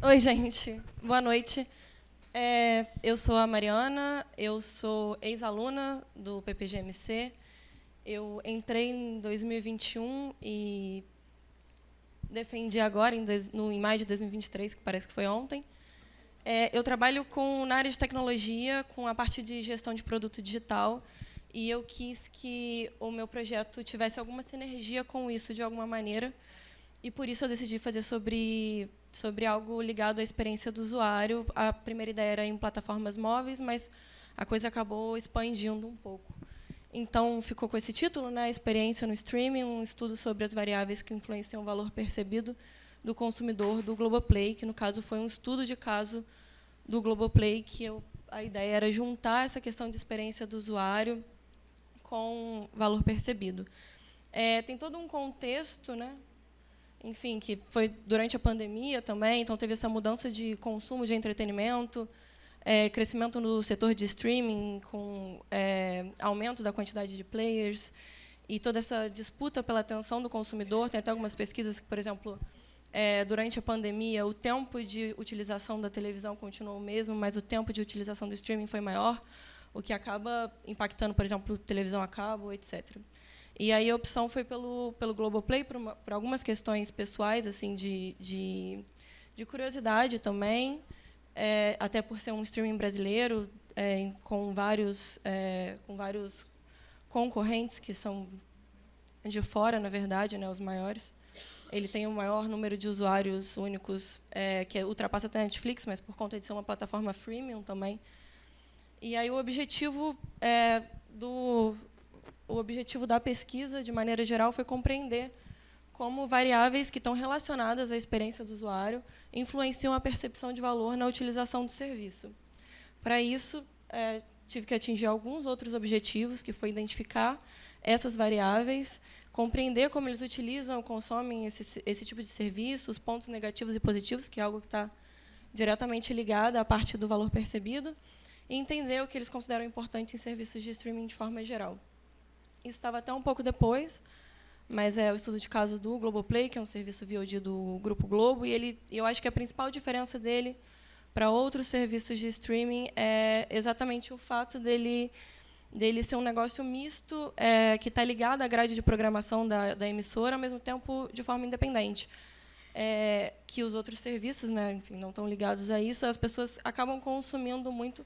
Oi, gente. Boa noite. Eu sou a Mariana, eu sou ex-aluna do PPGMC. Eu entrei em 2021 e defendi agora, em maio de 2023, que parece que foi ontem. Eu trabalho na área de tecnologia, com a parte de gestão de produto digital, e eu quis que o meu projeto tivesse alguma sinergia com isso, de alguma maneira, e, por isso, eu decidi fazer sobre algo ligado à experiência do usuário. A primeira ideia era em plataformas móveis, mas a coisa acabou expandindo um pouco. Então, ficou com esse título, né, Experiência no Streaming, um estudo sobre as variáveis que influenciam o valor percebido do consumidor do Globoplay, que, no caso, foi um estudo de caso do Globoplay, que a ideia era juntar essa questão de experiência do usuário com valor percebido. Tem todo um contexto, né, enfim, que foi durante a pandemia também, então teve essa mudança de consumo de entretenimento, crescimento no setor de streaming, com aumento da quantidade de players, e toda essa disputa pela atenção do consumidor. Tem até algumas pesquisas que, por exemplo, durante a pandemia, o tempo de utilização da televisão continuou o mesmo, mas o tempo de utilização do streaming foi maior, o que acaba impactando, por exemplo, televisão a cabo, etc. E aí a opção foi pelo Globoplay, por algumas questões pessoais, assim, de curiosidade também, até por ser um streaming brasileiro, com vários concorrentes que são de fora, na verdade, né, os maiores. Ele tem o maior número de usuários únicos, que ultrapassa até a Netflix, mas por conta de ser uma plataforma freemium também. E aí o objetivo da pesquisa, de maneira geral, foi compreender como variáveis que estão relacionadas à experiência do usuário influenciam a percepção de valor na utilização do serviço. Para isso, tive que atingir alguns outros objetivos, que foi identificar essas variáveis, compreender como eles utilizam ou consomem esse tipo de serviço, os pontos negativos e positivos, que é algo que está diretamente ligado à parte do valor percebido, e entender o que eles consideram importante em serviços de streaming de forma geral. Isso estava até um pouco depois, mas é o estudo de caso do Globoplay, que é um serviço VOD do Grupo Globo, e eu acho que a principal diferença dele para outros serviços de streaming é exatamente o fato dele ser um negócio misto, que está ligado à grade de programação da emissora, ao mesmo tempo de forma independente. Que os outros serviços, né, enfim, não estão ligados a isso, as pessoas acabam consumindo muito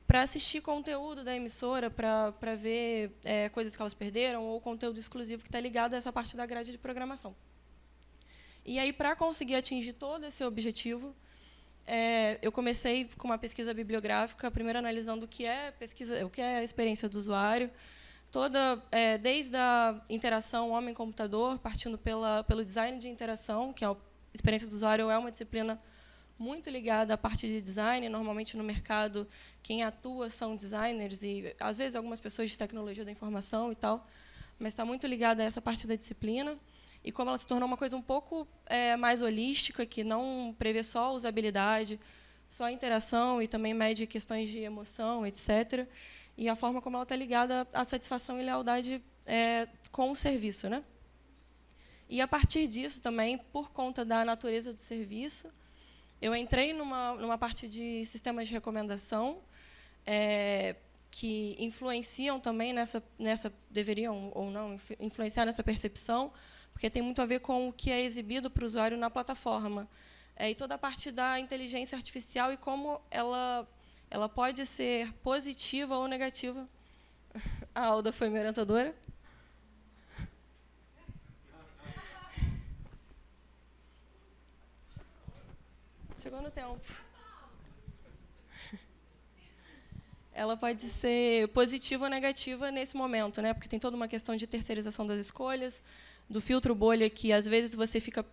para assistir conteúdo da emissora, para ver coisas que elas perderam, ou conteúdo exclusivo que está ligado a essa parte da grade de programação. E aí, para conseguir atingir todo esse objetivo, eu comecei com uma pesquisa bibliográfica, primeiro analisando o que é a experiência do usuário, desde a interação homem-computador, partindo pelo design de interação, que a experiência do usuário é uma disciplina muito ligada à parte de design. Normalmente, no mercado, quem atua são designers e, às vezes, algumas pessoas de tecnologia da informação e tal, mas está muito ligada a essa parte da disciplina. E como ela se tornou uma coisa um pouco mais holística, que não prevê só a usabilidade, só a interação, e também mede questões de emoção, etc. E a forma como ela está ligada à satisfação e lealdade com o serviço, né? E, a partir disso, também, por conta da natureza do serviço, eu entrei numa parte de sistemas de recomendação, que influenciam também deveriam ou não influenciar nessa percepção, porque tem muito a ver com o que é exibido para o usuário na plataforma. E toda a parte da inteligência artificial e como ela pode ser positiva ou negativa. A Alda foi minha orientadora. Chegou no tempo. Ela pode ser positiva ou negativa nesse momento, né? Porque tem toda uma questão de terceirização das escolhas, do filtro bolha, que às vezes você fica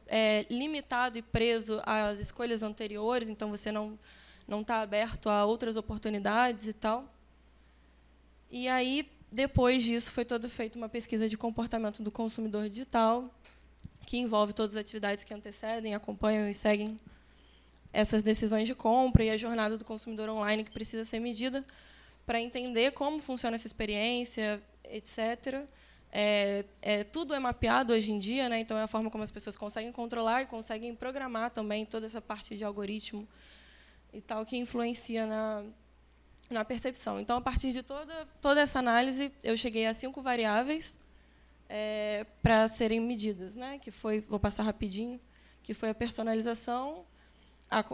limitado e preso às escolhas anteriores, então você não está aberto a outras oportunidades e tal. E aí, depois disso, foi toda feita uma pesquisa de comportamento do consumidor digital, que envolve todas as atividades que antecedem, acompanham e seguem essas decisões de compra, e a jornada do consumidor online, que precisa ser medida para entender como funciona essa experiência, etc. tudo é mapeado hoje em dia, né? Então é a forma como as pessoas conseguem controlar e conseguem programar também toda essa parte de algoritmo e tal que influencia na percepção. Então, a partir de toda essa análise, eu cheguei a 5 variáveis para serem medidas, né? Que foi, vou passar rapidinho, que foi a personalização,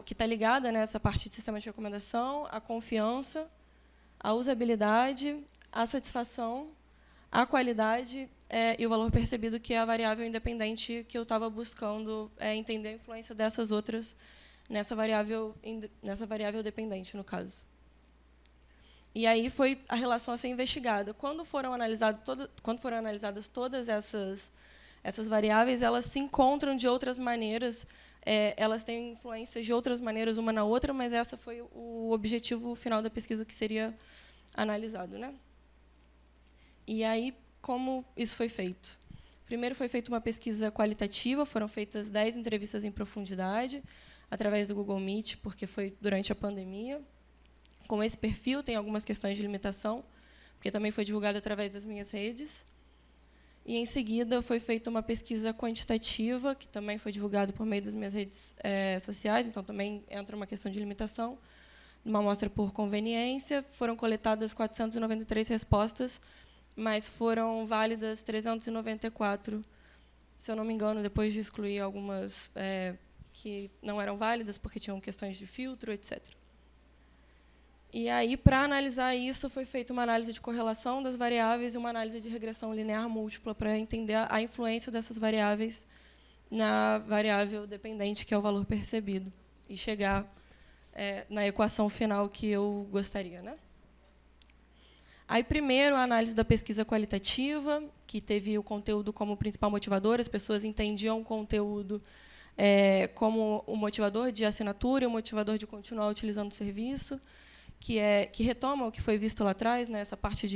que está ligada nessa parte de sistema de recomendação, a confiança, a usabilidade, a satisfação, a qualidade e o valor percebido, que é a variável independente que eu estava buscando entender a influência dessas outras nessa variável dependente, no caso. E aí foi a relação a ser investigada. Quando foram analisadas todas essas variáveis, elas se encontram de outras maneiras, elas têm influências de outras maneiras uma na outra, mas essa foi o objetivo final da pesquisa que seria analisado, né? E aí, como isso foi feito? Primeiro foi feita uma pesquisa qualitativa, foram feitas 10 entrevistas em profundidade, através do Google Meet, porque foi durante a pandemia. Com esse perfil, tem algumas questões de limitação, porque também foi divulgado através das minhas redes. E, em seguida, foi feita uma pesquisa quantitativa, que também foi divulgada por meio das minhas redes sociais, então também entra uma questão de limitação. Uma amostra por conveniência, foram coletadas 493 respostas, mas foram válidas 394, se eu não me engano, depois de excluir algumas que não eram válidas, porque tinham questões de filtro, etc. E aí, para analisar isso, foi feita uma análise de correlação das variáveis e uma análise de regressão linear múltipla para entender a influência dessas variáveis na variável dependente, que é o valor percebido, e chegar na equação final que eu gostaria, né? Aí, primeiro, a análise da pesquisa qualitativa, que teve o conteúdo como principal motivador. As pessoas entendiam o conteúdo como o motivador de assinatura e o motivador de continuar utilizando o serviço, que retoma o que foi visto lá atrás, né, essa parte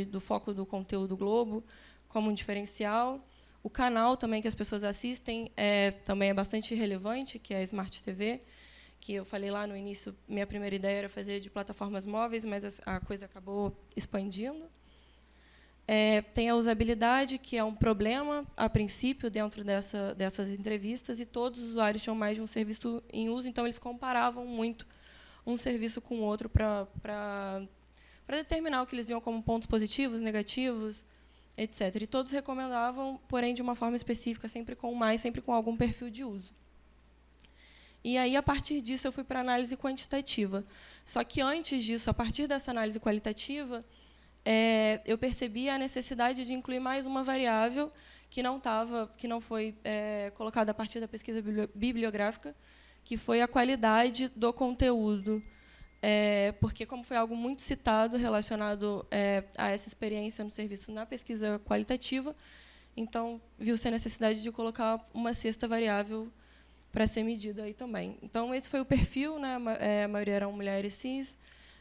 do foco do conteúdo Globo como um diferencial. O canal também que as pessoas assistem também é bastante relevante, que é a Smart TV, que eu falei lá no início, minha primeira ideia era fazer de plataformas móveis, mas a coisa acabou expandindo. Tem a usabilidade, que é um problema, a princípio, dentro dessas entrevistas, e todos os usuários tinham mais de um serviço em uso, então eles comparavam muito um serviço com o outro para determinar o que eles viam como pontos positivos, negativos, etc. E todos recomendavam, porém, de uma forma específica, sempre com algum perfil de uso. E aí, a partir disso, eu fui para a análise quantitativa. Só que, antes disso, a partir dessa análise qualitativa, eu percebi a necessidade de incluir mais uma variável que não foi colocada a partir da pesquisa bibliográfica, que foi a qualidade do conteúdo. Porque, como foi algo muito citado relacionado a essa experiência no serviço na pesquisa qualitativa, então, viu-se a necessidade de colocar uma sexta variável para ser medida aí também. Então, esse foi o perfil, né? A maioria eram mulheres cis,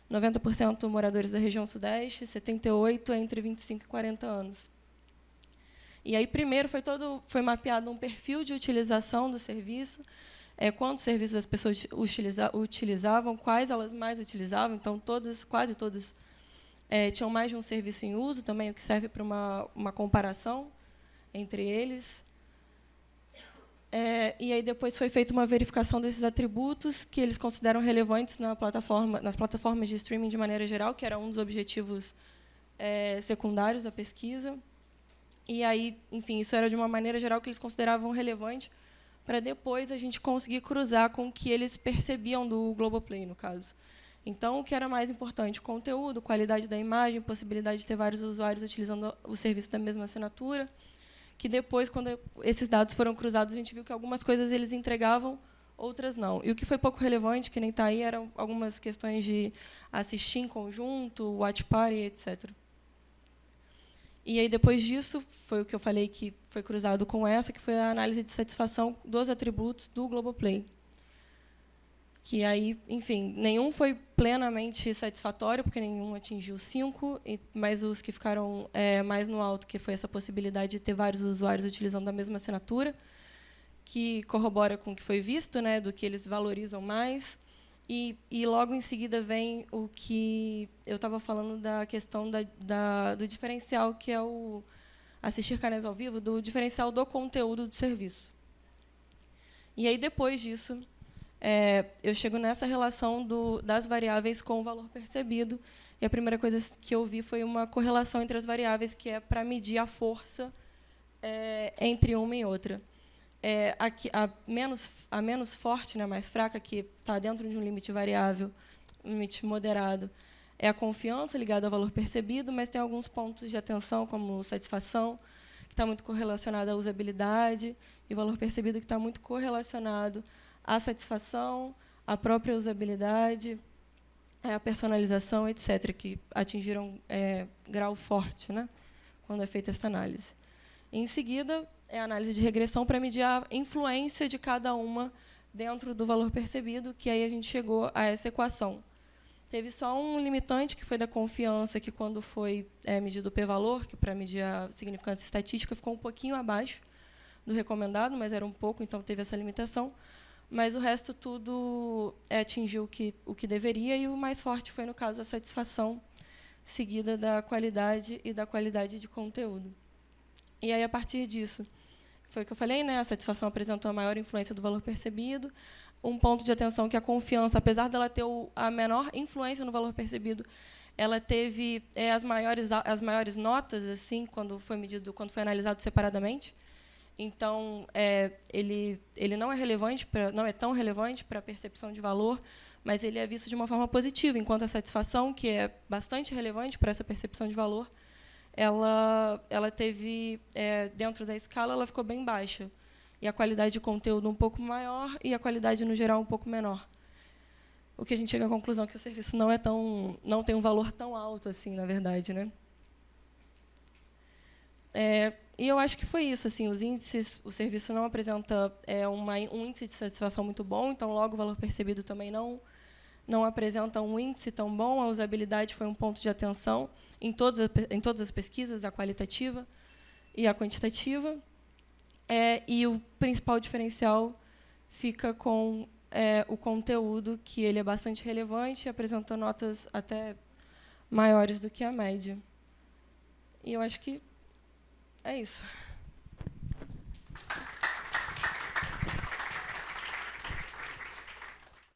90% moradores da região sudeste, 78% entre 25 e 40 anos. E aí, primeiro, foi mapeado um perfil de utilização do serviço, quantos serviços as pessoas utilizavam, quais elas mais utilizavam. Então, quase todas tinham mais de um serviço em uso, também, o que serve para uma comparação entre eles. E aí depois foi feita uma verificação desses atributos que eles consideram relevantes nas plataformas de streaming de maneira geral, que era um dos objetivos secundários da pesquisa. E aí, enfim, isso era de uma maneira geral que eles consideravam relevante para depois a gente conseguir cruzar com o que eles percebiam do Globoplay, no caso. Então, o que era mais importante? Conteúdo, qualidade da imagem, possibilidade de ter vários usuários utilizando o serviço da mesma assinatura, que depois, quando esses dados foram cruzados, a gente viu que algumas coisas eles entregavam, outras não. E o que foi pouco relevante, que nem está aí, eram algumas questões de assistir em conjunto, watch party, etc. E aí, depois disso, foi o que eu falei que foi cruzado com essa, que foi a análise de satisfação dos atributos do Globoplay. Que aí, enfim, nenhum foi plenamente satisfatório, porque nenhum atingiu 5, mas os que ficaram mais no alto, que foi essa possibilidade de ter vários usuários utilizando a mesma assinatura, que corrobora com o que foi visto, né, do que eles valorizam mais. E logo em seguida vem o que eu estava falando da questão do diferencial, que é assistir canais ao vivo, do diferencial do conteúdo do serviço. E aí, depois disso, eu chego nessa relação das variáveis com o valor percebido, e a primeira coisa que eu vi foi uma correlação entre as variáveis, que é para medir a força entre uma e outra. A menos forte, né, a mais fraca, que está dentro de um limite variável, um limite moderado, é a confiança ligada ao valor percebido, mas tem alguns pontos de atenção, como satisfação, que está muito correlacionado à usabilidade, e o valor percebido que está muito correlacionado à satisfação, à própria usabilidade, à personalização, etc., que atingiram grau forte, né, quando é feita essa análise. Em seguida, é a análise de regressão para medir a influência de cada uma dentro do valor percebido, que aí a gente chegou a essa equação. Teve só um limitante, que foi da confiança, que, quando foi medido o p-valor, que para medir a significância estatística, ficou um pouquinho abaixo do recomendado, mas era um pouco, então teve essa limitação. Mas o resto tudo atingiu o que deveria, e o mais forte foi, no caso, a satisfação, seguida da qualidade e da qualidade de conteúdo. E aí, a partir disso, foi o que eu falei, né? A satisfação apresentou a maior influência do valor percebido. Um ponto de atenção, que a confiança, apesar dela ter a menor influência no valor percebido, ela teve as maiores notas, assim, quando foi analisado separadamente. Então, ele não é tão relevante para a percepção de valor, mas ele é visto de uma forma positiva, enquanto a satisfação, que é bastante relevante para essa percepção de valor, ela teve, dentro da escala, ela ficou bem baixa. E a qualidade de conteúdo um pouco maior e a qualidade, no geral, um pouco menor. O que a gente chega à conclusão que o serviço não tem um valor tão alto assim, na verdade, né? E eu acho que foi isso. Assim, os índices, o serviço não apresenta um índice de satisfação muito bom, então, logo, o valor percebido também não apresenta um índice tão bom. A usabilidade foi um ponto de atenção em todas as pesquisas, a qualitativa e a quantitativa. E o principal diferencial fica com o conteúdo, que ele é bastante relevante, apresenta notas até maiores do que a média. E eu acho que é isso.